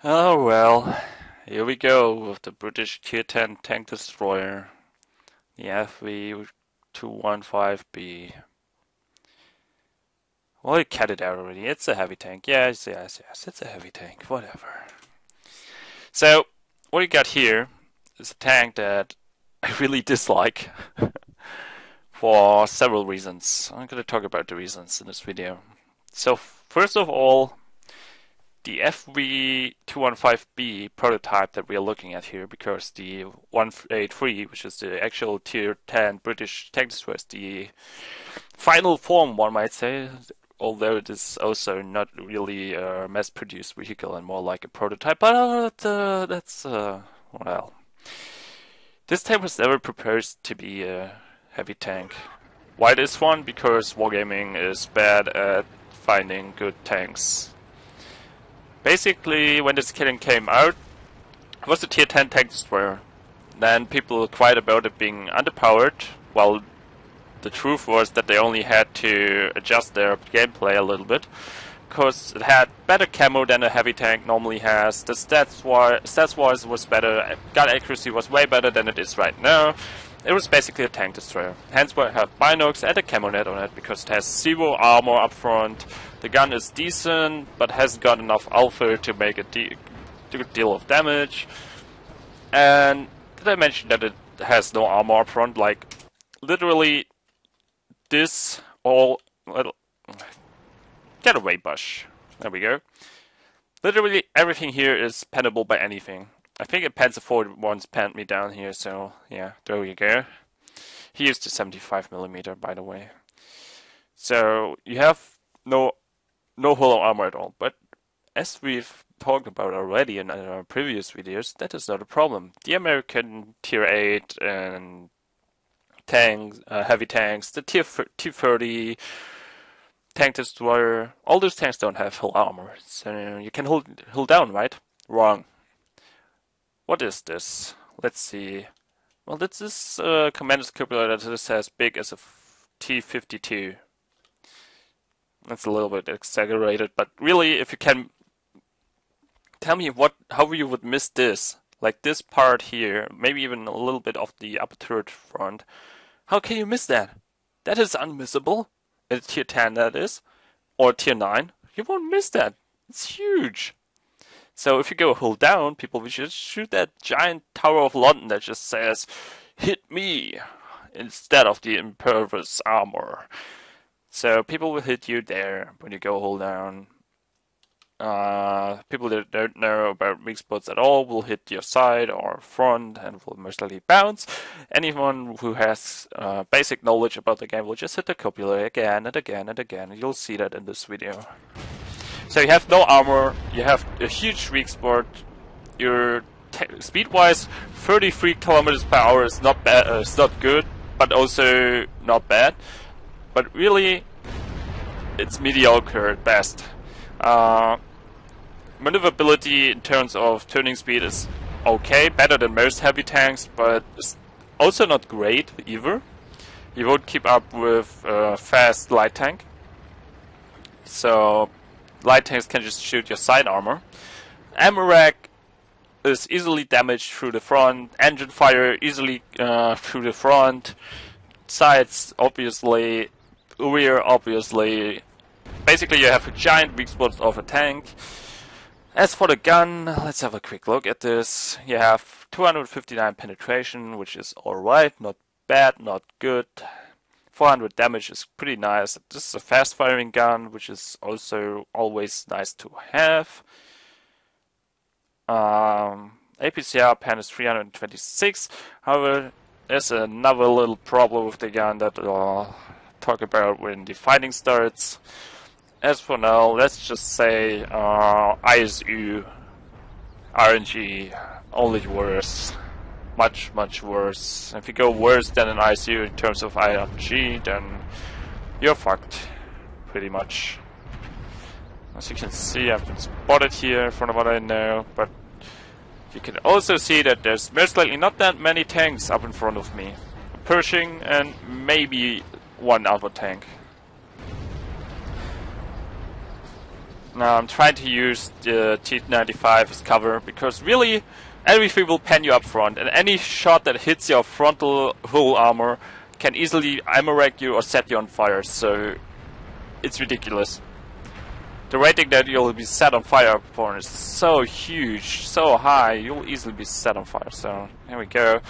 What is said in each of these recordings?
Oh well, here we go with the British Tier 10 tank destroyer, the FV215b. Well, you cut it out already. It's a heavy tank. Yes, it's a heavy tank. Whatever. So, what you got here is a tank that I really dislike for several reasons. I'm going to talk about the reasons in this video. So, first of all, the FV215b prototype that we are looking at here, because the 183, which is the actual Tier 10 British tank destroyer, is the final form, one might say, although it is also not really a mass-produced vehicle and more like a prototype, but well. This tank was never proposed to be a heavy tank. Why this one? Because wargaming is bad at finding good tanks. Basically, when this killing came out, it was a Tier 10 tank destroyer. Then people cried about it being underpowered, while the truth was that they only had to adjust their gameplay a little bit, because it had better camo than a heavy tank normally has. The stats-wise was better, gun accuracy was way better than it is right now. It was basically a tank destroyer. Hence why I have binocs and a camo net on it, because it has 0 armor up front. The gun is decent, but hasn't got enough alpha to make a good deal of damage. And did I mention that it has no armor up front? Like, literally, this all... Get away, Bush. There we go. Literally everything here is pennable by anything. I think a Panzer IV once penned me down here, so yeah, there we go. He used a 75mm, by the way. So you have no hull armor at all. But as we've talked about already in our previous videos, that is not a problem. The American Tier 8 and tanks, heavy tanks, the Tier 30 tank destroyer, all those tanks don't have hull armor. So you can hold down, right? Wrong. What is this? Let's see. Well, this is a commander's cupola that is as big as a T-52. That's a little bit exaggerated, but really, if you can tell me how you would miss this, like this part here, maybe even a little bit of the upper turret front, how can you miss that? That is unmissable. In Tier 10, that is, or Tier 9. You won't miss that. It's huge. So if you go hull down, people will just shoot that giant Tower of London that just says, "Hit me," instead of the impervious armor. So people will hit you there when you go hull down. People that don't know about weak spots at all will hit your side or front and will most likely bounce. Anyone who has basic knowledge about the game will just hit the cupola again and again and again. You'll see that in this video. So you have no armor, you have a huge weak spot, your speed-wise 33 kilometers per hour is not bad, it's not good, but also not bad. But really, it's mediocre at best. Maneuverability in terms of turning speed is okay, better than most heavy tanks, but it's also not great either. You won't keep up with a fast light tank. So light tanks can just shoot your side armor. Ammo rack is easily damaged through the front. Engine fire easily through the front. Sides obviously. Rear obviously. Basically you have a giant weak spot of a tank. As for the gun, let's have a quick look at this. You have 259 penetration, which is alright, not bad, not good. 400 damage is pretty nice. This is a fast firing gun, which is also always nice to have. APCR pen is 326. However, there's another little problem with the gun that I'll talk about when the fighting starts. As for now, let's just say ISU, RNG, only worse. Much worse. If you go worse than an ISU in terms of IRG, then you're fucked, pretty much. As you can see, I've been spotted here from what I know, but you can also see that there's most likely not that many tanks up in front of me. A Pershing and maybe one other tank. Now I'm trying to use the T95 as cover, because really everything will pen you up front, and any shot that hits your frontal hull armor can easily ammo wreck you or set you on fire, so it's ridiculous. The rating that you'll be set on fire upon is so huge, so high, you'll easily be set on fire. So here we go,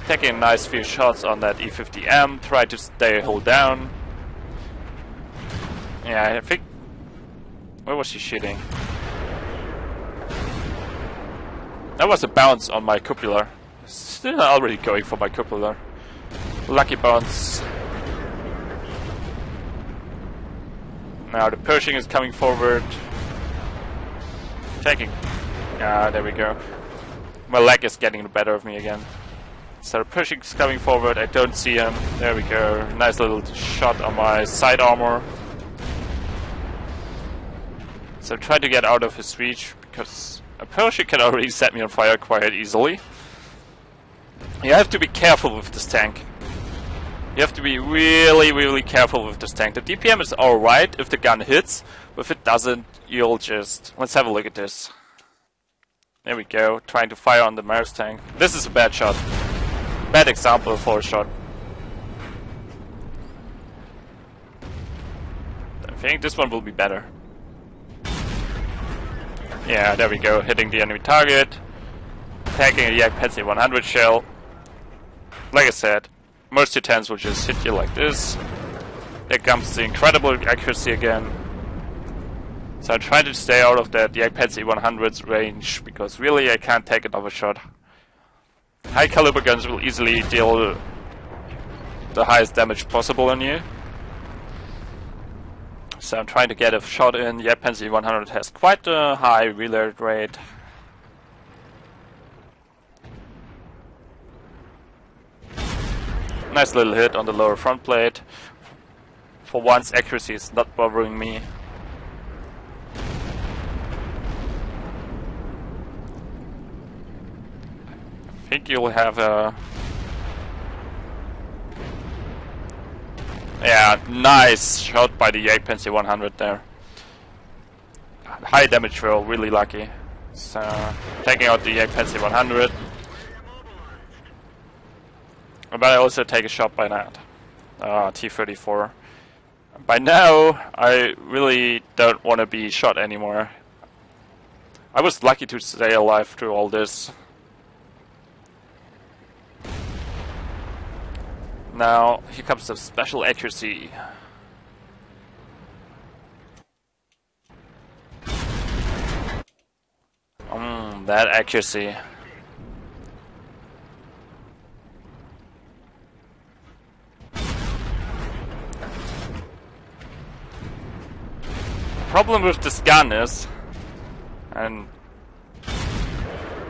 taking a nice few shots on that E50M, try to stay hull down. Yeah, I think... where was he shooting? That was a bounce on my cupola. Still already going for my cupola. Lucky bounce. Now the Pershing is coming forward. Taking. Ah, there we go. My leg is getting the better of me again. So the Pershing is coming forward. I don't see him. There we go. Nice little shot on my side armor. So try to get out of his reach, because a Pershing can already set me on fire quite easily. You have to be careful with this tank. You have to be really careful with this tank. The DPM is alright if the gun hits, but if it doesn't, you'll just... let's have a look at this. There we go, trying to fire on the Mars tank. This is a bad shot. Bad example for a shot. I think this one will be better. Yeah, there we go, hitting the enemy target. Taking a Yak Pansy 100 shell. Like I said, most U-10s will just hit you like this. There comes the incredible accuracy again. So I'm trying to stay out of that Yak Pansy 100's range, because really I can't take another shot. High caliber guns will easily deal the highest damage possible on you. So I'm trying to get a shot in. The Yak Pansy 100 has quite a high reload rate. Nice little hit on the lower front plate. For once, accuracy is not bothering me. I think you'll have a... yeah, nice shot by the Yak Pansy 100 there. High damage roll, really lucky. So, taking out the Yak Pansy 100. But I also take a shot by that. T-34. By now, I really don't want to be shot anymore. I was lucky to stay alive through all this. Now, here comes the special accuracy. That accuracy. Problem with this gun is, and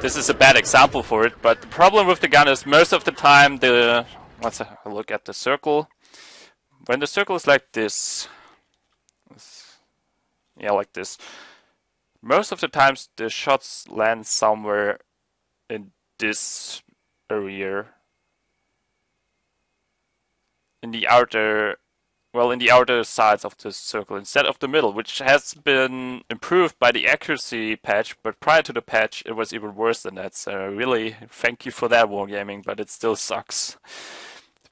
this is a bad example for it, but the problem with the gun is most of the time the... let's have a look at the circle. When the circle is like this, yeah, like this, most of the times the shots land somewhere in this area, in the outer, well, in the outer sides of the circle instead of the middle, which has been improved by the accuracy patch, but prior to the patch it was even worse than that, so really thank you for that, Wargaming, but it still sucks.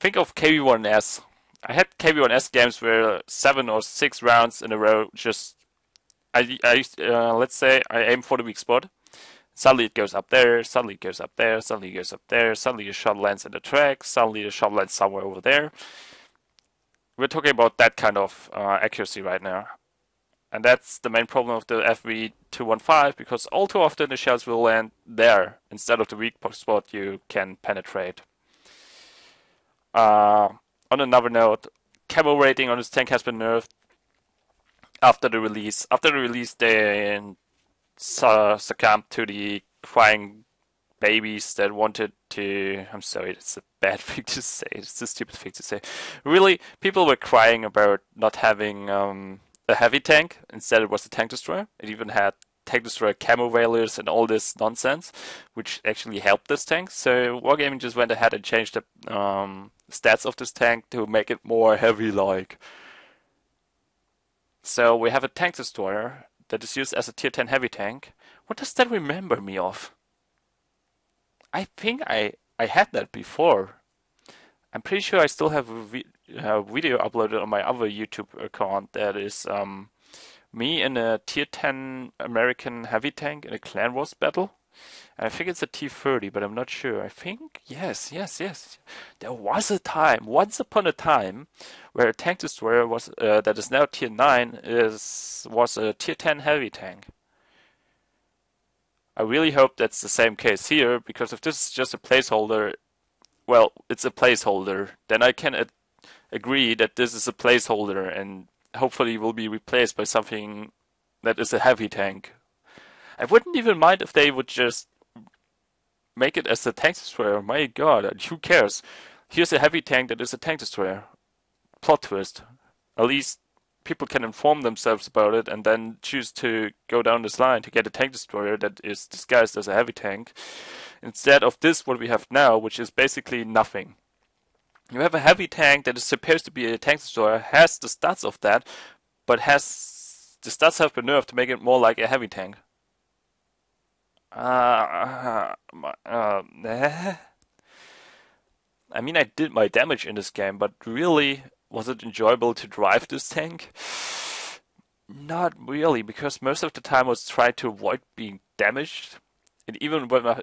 Think of KV1S. I had KV1S games where 7 or 6 rounds in a row just... let's say I aim for the weak spot. Suddenly it goes up there, suddenly it goes up there, suddenly it goes up there, suddenly the shot lands in the track, suddenly the shot lands somewhere over there. We're talking about that kind of accuracy right now. And that's the main problem of the FV215, because all too often the shells will land there instead of the weak spot you can penetrate. On another note, camo rating on this tank has been nerfed after the release. After the release, they succumbed to the crying babies that wanted to... I'm sorry, it's a bad thing to say. It's a stupid thing to say. Really, people were crying about not having a heavy tank. Instead, it was a tank destroyer. It even had tank destroyer camo valors and all this nonsense, which actually helped this tank. So Wargaming just went ahead and changed the stats of this tank to make it more heavy-like. So we have a tank destroyer that is used as a tier 10 heavy tank. What does that remember me of? I think I had that before. I'm pretty sure I still have a video uploaded on my other YouTube account that is me in a tier 10 American heavy tank in a clan wars battle. I think it's a T30, but I'm not sure. I think, yes. There was a time, once upon a time, where a tank destroyer was that is now tier 9 was a tier 10 heavy tank. I really hope that's the same case here, because if this is just a placeholder, well, it's a placeholder, then I can agree that this is a placeholder and hopefully will be replaced by something that is a heavy tank. I wouldn't even mind if they would just make it as a tank destroyer. My god, who cares? Here's a heavy tank that is a tank destroyer. Plot twist. At least people can inform themselves about it and then choose to go down this line to get a tank destroyer that is disguised as a heavy tank. Instead of this, what we have now, which is basically nothing. You have a heavy tank that is supposed to be a tank destroyer, has the stats of that, but the stats have been nerfed to make it more like a heavy tank. I mean, I did my damage in this game, but really, was it enjoyable to drive this tank? Not really, because most of the time I was trying to avoid being damaged. And even when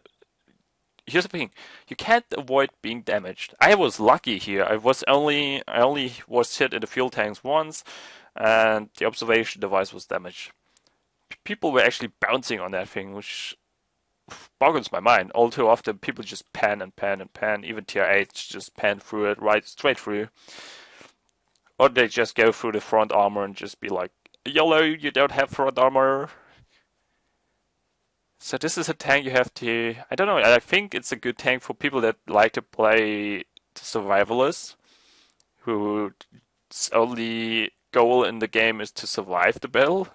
here's the thing, you can't avoid being damaged. I was lucky here. I only was hit in the fuel tanks once, and the observation device was damaged. People were actually bouncing on that thing, which boggles my mind. All too often, people just pan and pan and pan. Even tier 8s just pan through it, right straight through. Or they just go through the front armor and just be like, YOLO, you don't have front armor. So this is a tank you have to... I don't know, I think it's a good tank for people that like to play survivalists, whose only goal in the game is to survive the battle.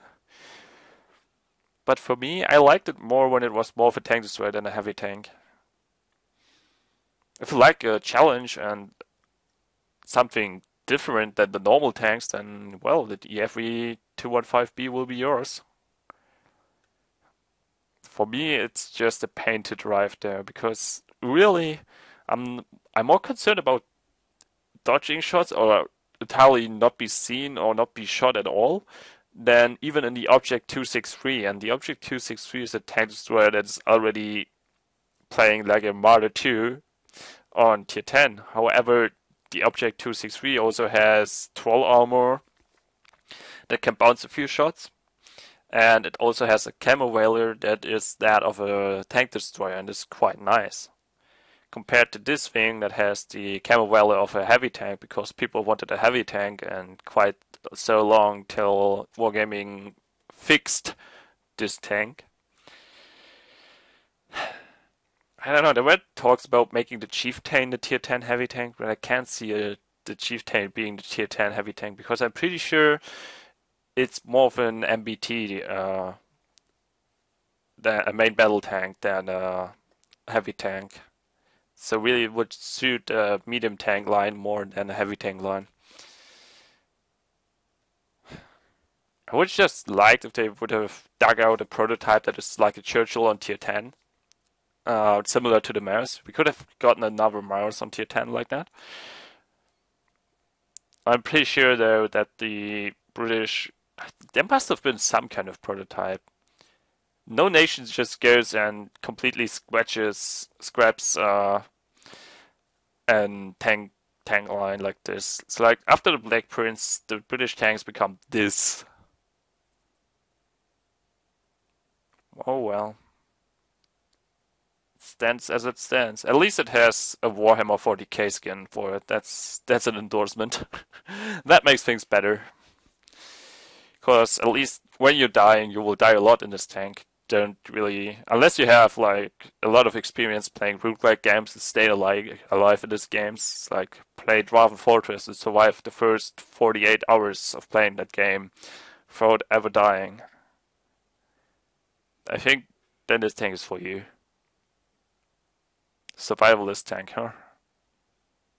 But for me, I liked it more when it was more of a tank destroyer than a heavy tank. If you like a challenge and something different than the normal tanks, then, well, the FV215b will be yours. For me, it's just a pain to drive there, because really, I'm more concerned about dodging shots or entirely not be seen or not be shot at all than even in the Object 263. And the Object 263 is a tank destroyer that's already playing like a Martyr 2 on tier 10. However, the Object 263 also has troll armor that can bounce a few shots. And it also has a camo value that is that of a tank destroyer, and is quite nice. Compared to this thing that has the camo value of a heavy tank, because people wanted a heavy tank, and quite so long till Wargaming fixed this tank. I don't know, there were talks about making the Chieftain the tier 10 heavy tank, but I can't see the Chieftain being the tier 10 heavy tank, because I'm pretty sure it's more of an MBT, than a main battle tank than a heavy tank. So really it would suit a medium tank line more than a heavy tank line. I would just like if they would have dug out a prototype that is like a Churchill on tier 10. Similar to the Mars. We could have gotten another Mars on tier 10 like that. I'm pretty sure though that the British... There must have been some kind of prototype. No nation just goes and completely scraps and tank line like this. It's like after the Black Prince, the British tanks become this. Oh well. It stands as it stands. At least it has a Warhammer 40k skin for it. That's an endorsement. That makes things better. Because at least when you're dying, you will die a lot in this tank. Don't really, unless you have like a lot of experience playing roguelike games and stay alive in these games, like play Dwarven Fortress and survive the first 48 hours of playing that game without ever dying. I think then this tank is for you. Survivalist tank, huh?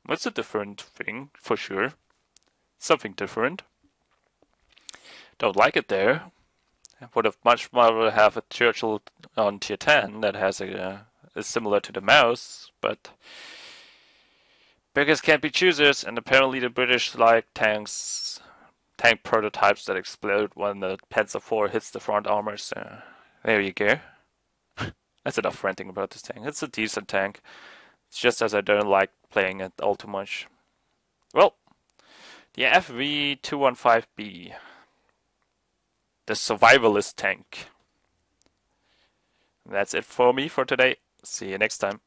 That's a different thing, for sure. Something different. Don't like it there. I would have much rather have a Churchill on tier 10 that has is similar to the mouse, but beggars can't be choosers, and apparently the British like tank prototypes that explode when the Panzer IV hits the front armor, so there you go. That's enough ranting about this tank. It's a decent tank. It's just as I don't like playing it all too much. Well, the FV215b. The survivalist tank. That's it for me for today. See you next time.